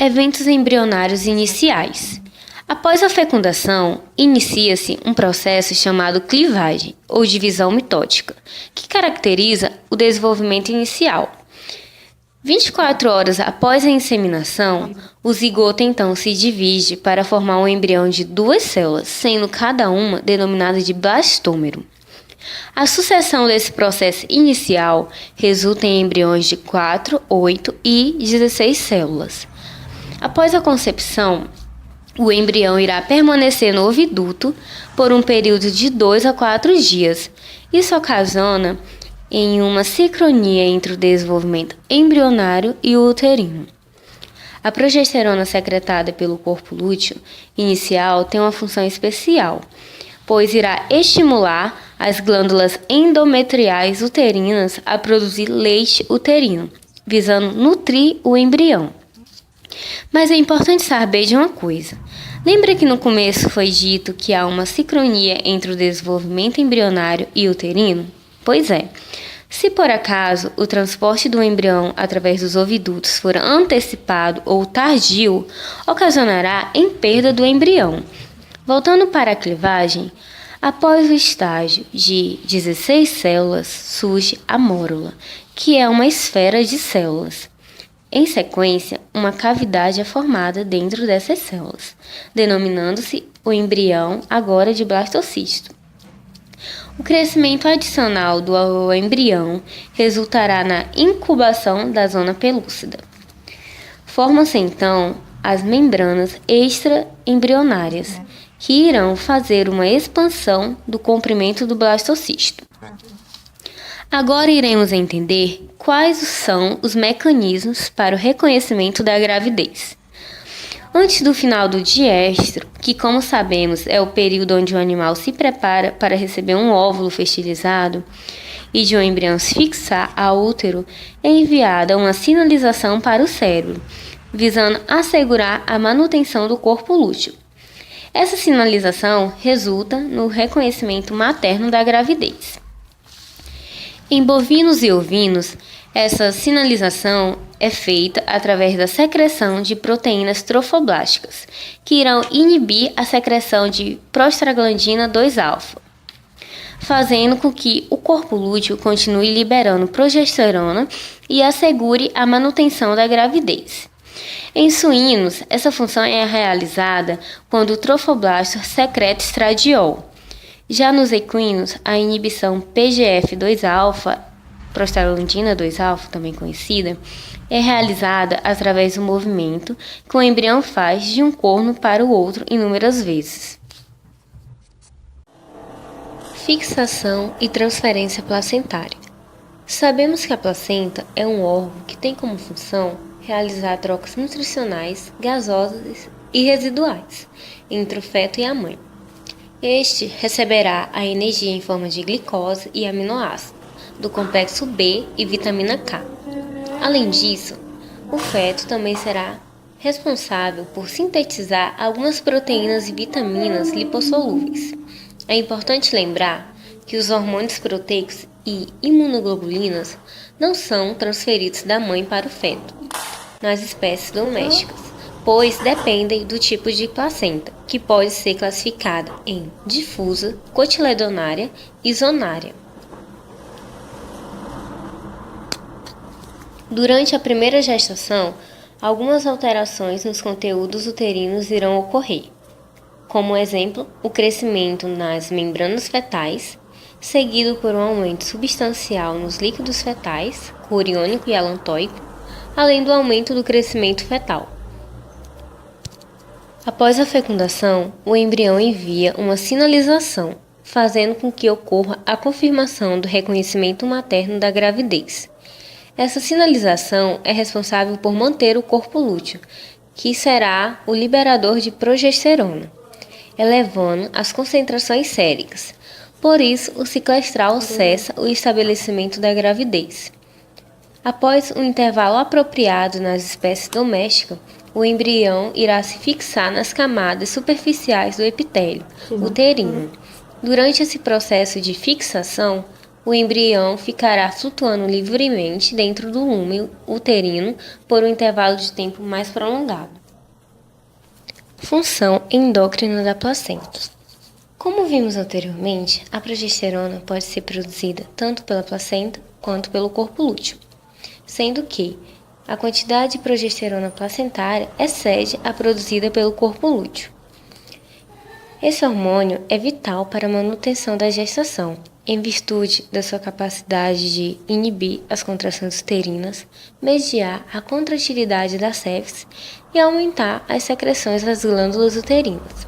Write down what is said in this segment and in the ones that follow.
Eventos embrionários iniciais. Após a fecundação, inicia-se um processo chamado clivagem, ou divisão mitótica, que caracteriza o desenvolvimento inicial. 24 horas após a inseminação, o zigoto então se divide para formar um embrião de 2 células, sendo cada uma denominada de blastômero. A sucessão desse processo inicial resulta em embriões de 4, 8 e 16 células. Após a concepção, o embrião irá permanecer no oviduto por um período de 2 a 4 dias. Isso ocasiona em uma sincronia entre o desenvolvimento embrionário e o uterino. A progesterona secretada pelo corpo lúteo inicial tem uma função especial, pois irá estimular as glândulas endometriais uterinas a produzir leite uterino, visando nutrir o embrião. Mas é importante saber de uma coisa. Lembra que no começo foi dito que há uma sincronia entre o desenvolvimento embrionário e uterino? Pois é. Se por acaso o transporte do embrião através dos ovidutos for antecipado ou tardio, ocasionará em perda do embrião. Voltando para a clivagem, após o estágio de 16 células, surge a mórula, que é uma esfera de células. Em sequência, uma cavidade é formada dentro dessas células, denominando-se o embrião agora de blastocisto. O crescimento adicional do embrião resultará na incubação da zona pelúcida. Formam-se então as membranas extraembrionárias, que irão fazer uma expansão do comprimento do blastocisto. Agora iremos entender quais são os mecanismos para o reconhecimento da gravidez. Antes do final do diestro, que como sabemos é o período onde o animal se prepara para receber um óvulo fertilizado e de um embrião se fixar ao útero, é enviada uma sinalização para o cérebro, visando assegurar a manutenção do corpo lúteo. Essa sinalização resulta no reconhecimento materno da gravidez. Em bovinos e ovinos, essa sinalização é feita através da secreção de proteínas trofoblásticas, que irão inibir a secreção de prostaglandina 2-alfa, fazendo com que o corpo lúteo continue liberando progesterona e assegure a manutenção da gravidez. Em suínos, essa função é realizada quando o trofoblasto secreta estradiol. Já nos equinos, a inibição PGF2-alfa, prostaglandina 2-alfa, também conhecida, é realizada através do movimento que o embrião faz de um corno para o outro inúmeras vezes. Fixação e transferência placentária. Sabemos que a placenta é um órgão que tem como função realizar trocas nutricionais, gasosas e residuais entre o feto e a mãe. Este receberá a energia em forma de glicose e aminoácido, do complexo B e vitamina K. Além disso, o feto também será responsável por sintetizar algumas proteínas e vitaminas lipossolúveis. É importante lembrar que os hormônios proteicos e imunoglobulinas não são transferidos da mãe para o feto nas espécies domésticas, pois dependem do tipo de placenta, que pode ser classificada em difusa, cotiledonária e zonária. Durante a primeira gestação, algumas alterações nos conteúdos uterinos irão ocorrer, como exemplo, o crescimento nas membranas fetais, seguido por um aumento substancial nos líquidos fetais, coriônico e alantóico, além do aumento do crescimento fetal. Após a fecundação, o embrião envia uma sinalização, fazendo com que ocorra a confirmação do reconhecimento materno da gravidez. Essa sinalização é responsável por manter o corpo lúteo, que será o liberador de progesterona, elevando as concentrações séricas. Por isso, o ciclo estral cessa o estabelecimento da gravidez. Após um intervalo apropriado nas espécies domésticas, o embrião irá se fixar nas camadas superficiais do epitélio uterino. Durante esse processo de fixação, o embrião ficará flutuando livremente dentro do lumen uterino por um intervalo de tempo mais prolongado. Função endócrina da placenta. Como vimos anteriormente, a progesterona pode ser produzida tanto pela placenta quanto pelo corpo lúteo, sendo que a quantidade de progesterona placentária excede a produzida pelo corpo lúteo. Esse hormônio é vital para a manutenção da gestação, em virtude da sua capacidade de inibir as contrações uterinas, mediar a contratilidade da cervix e aumentar as secreções das glândulas uterinas.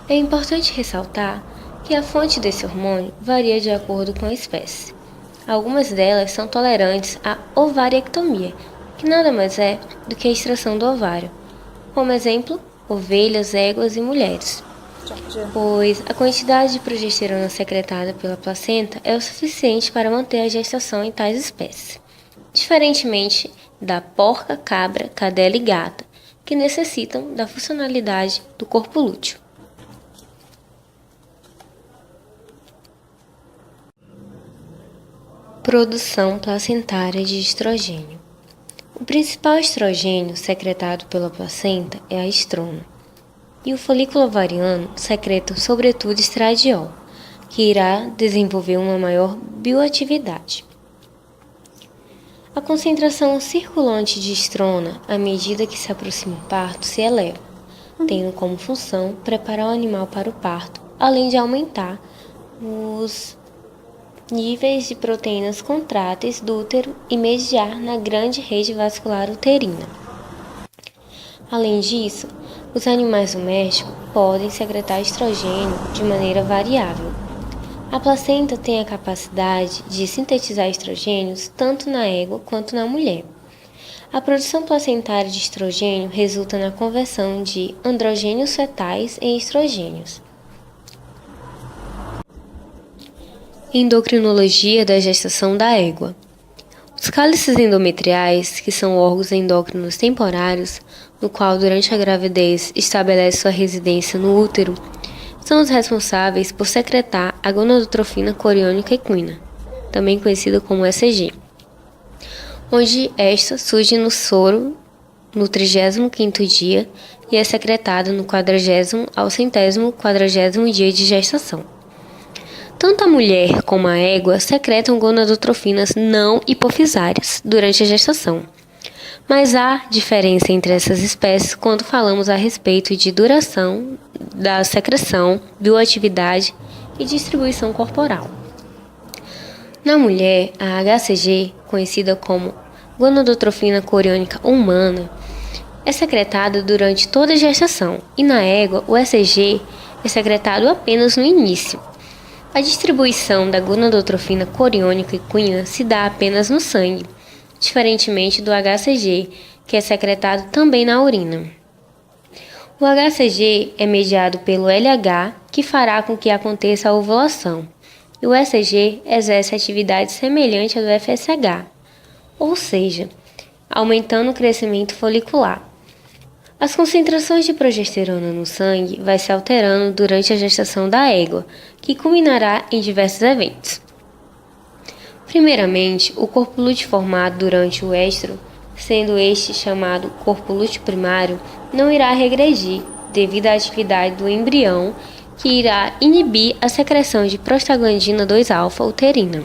É importante ressaltar que a fonte desse hormônio varia de acordo com a espécie. Algumas delas são tolerantes à ovariectomia, que nada mais é do que a extração do ovário, como exemplo, ovelhas, éguas e mulheres, pois a quantidade de progesterona secretada pela placenta é o suficiente para manter a gestação em tais espécies, diferentemente da porca, cabra, cadela e gata, que necessitam da funcionalidade do corpo lúteo. Produção placentária de estrogênio. O principal estrogênio secretado pela placenta é a estrona, e o folículo ovariano secreta sobretudo estradiol, que irá desenvolver uma maior bioatividade. A concentração circulante de estrona, à medida que se aproxima o parto, se eleva, tendo como função preparar o animal para o parto, além de aumentar os níveis de proteínas contráteis do útero e mediar na grande rede vascular uterina. Além disso, os animais domésticos podem secretar estrogênio de maneira variável. A placenta tem a capacidade de sintetizar estrogênios tanto na égua quanto na mulher. A produção placentária de estrogênio resulta na conversão de androgênios fetais em estrogênios. Endocrinologia da gestação da égua. Os cálices endometriais, que são órgãos endócrinos temporários, no qual durante a gravidez estabelece sua residência no útero, são os responsáveis por secretar a gonadotrofina coriônica equina, também conhecida como ECG, onde esta surge no soro no 35º dia e é secretada no 40º ao 140º dia de gestação. Tanto a mulher como a égua secretam gonadotrofinas não hipofisárias durante a gestação, mas há diferença entre essas espécies quando falamos a respeito de duração da secreção, bioatividade e distribuição corporal. Na mulher, a HCG, conhecida como gonadotrofina coriônica humana, é secretada durante toda a gestação, e na égua, o ECG é secretado apenas no início. A distribuição da gonadotrofina coriônica equina se dá apenas no sangue, diferentemente do HCG, que é secretado também na urina. O HCG é mediado pelo LH, que fará com que aconteça a ovulação, e o ECG exerce atividade semelhante à do FSH, ou seja, aumentando o crescimento folicular. As concentrações de progesterona no sangue vai se alterando durante a gestação da égua, que culminará em diversos eventos. Primeiramente, o corpo lúteo formado durante o éstro, sendo este chamado corpo lúteo primário, não irá regredir devido à atividade do embrião, que irá inibir a secreção de prostaglandina 2-alfa uterina.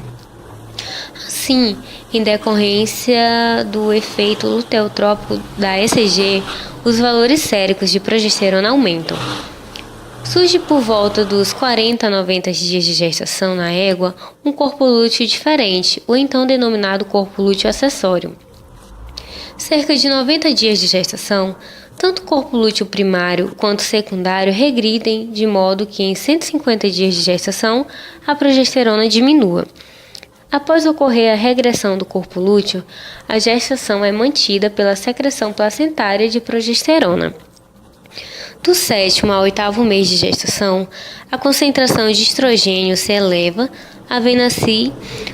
Assim, em decorrência do efeito luteotrópico da ECG, os valores séricos de progesterona aumentam. Surge por volta dos 40 a 90 dias de gestação na égua um corpo lúteo diferente, ou então denominado corpo lúteo acessório. Cerca de 90 dias de gestação, tanto o corpo lúteo primário quanto secundário regridem, de modo que em 150 dias de gestação a progesterona diminua. Após ocorrer a regressão do corpo lúteo, a gestação é mantida pela secreção placentária de progesterona. Do 7º ao 8º mês de gestação, a concentração de estrogênio se eleva, havendo assim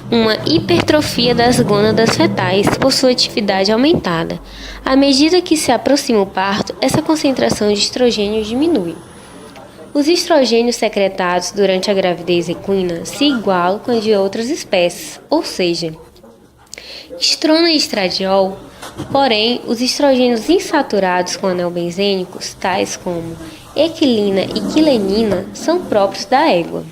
uma hipertrofia das gônadas fetais por sua atividade aumentada. À medida que se aproxima o parto, essa concentração de estrogênio diminui. Os estrogênios secretados durante a gravidez equina se igualam com os de outras espécies, ou seja, estrona e estradiol. Porém, os estrogênios insaturados com anel benzênicos, tais como equilina e quilenina, são próprios da égua.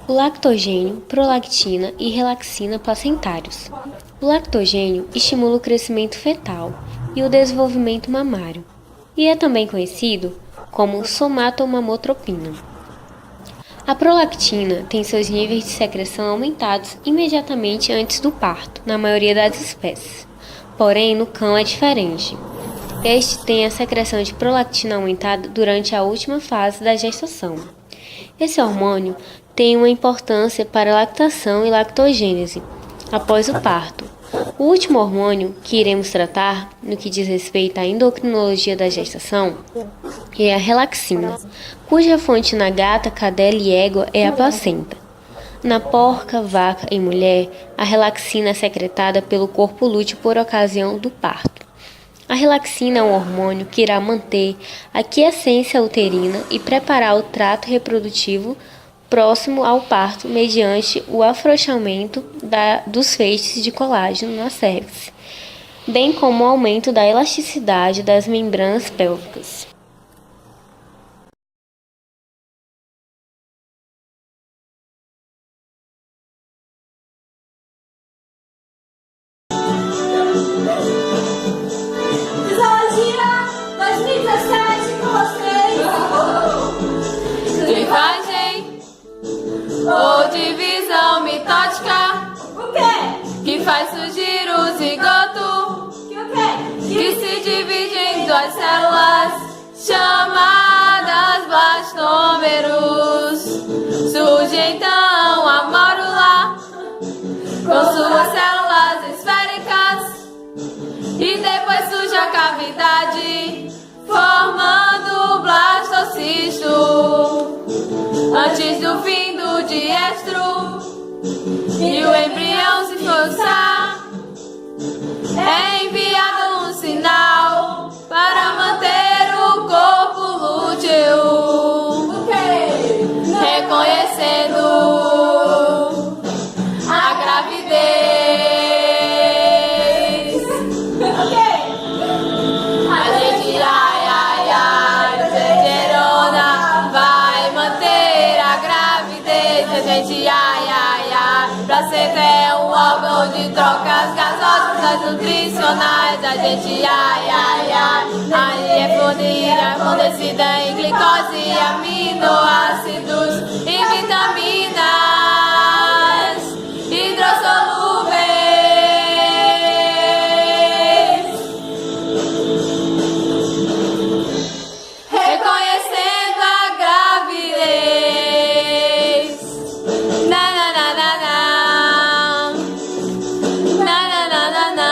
O lactogênio, prolactina e relaxina placentários. O lactogênio estimula o crescimento fetal e o desenvolvimento mamário, e é também conhecido como somatomamotropina. A prolactina tem seus níveis de secreção aumentados imediatamente antes do parto, na maioria das espécies. Porém, no cão é diferente. Este tem a secreção de prolactina aumentada durante a última fase da gestação. Esse hormônio tem uma importância para a lactação e lactogênese após o parto. O último hormônio que iremos tratar, no que diz respeito à endocrinologia da gestação, é a relaxina, cuja fonte na gata, cadela e égua é a placenta. Na porca, vaca e mulher, a relaxina é secretada pelo corpo lúteo por ocasião do parto. A relaxina é um hormônio que irá manter a quiescência uterina e preparar o trato reprodutivo próximo ao parto mediante o afrouxamento dos feixes de colágeno na cervix, bem como o aumento da elasticidade das membranas pélvicas. Fisiologia 2017 com vocês. Clivagem ou divisão mitótica O quê? que faz surgir o zigoto Que o quê? que se divide em duas células chamadas blastômeros. Surge então a mórula com suas células esféricas e depois surge a cavidade formando o blastocisto. Antes do fim do diestro e o embrião se forçar, é enviado um sinal para manter o corpo lúteo reconhecendo a gravidez. A gente progesterona vai manter a gravidez. A gente placenta é um órgão de trocas gasosas das nutricionais. A gente aí é fornecida em glicose, aminoácidos e vitaminas hidrossolúveis. Reconhecendo a gravidez. Na na na na na. Na na na na na.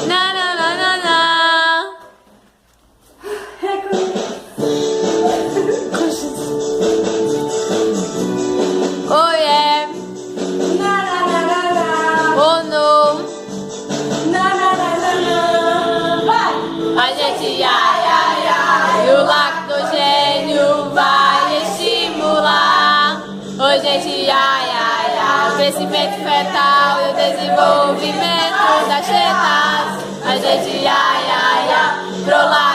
Na na na na na. Oh yeah. Oh no. A gente e o lactogênio vai estimular. Oh gente o crescimento fetal e o desenvolvimento das tetas. A gente prolactina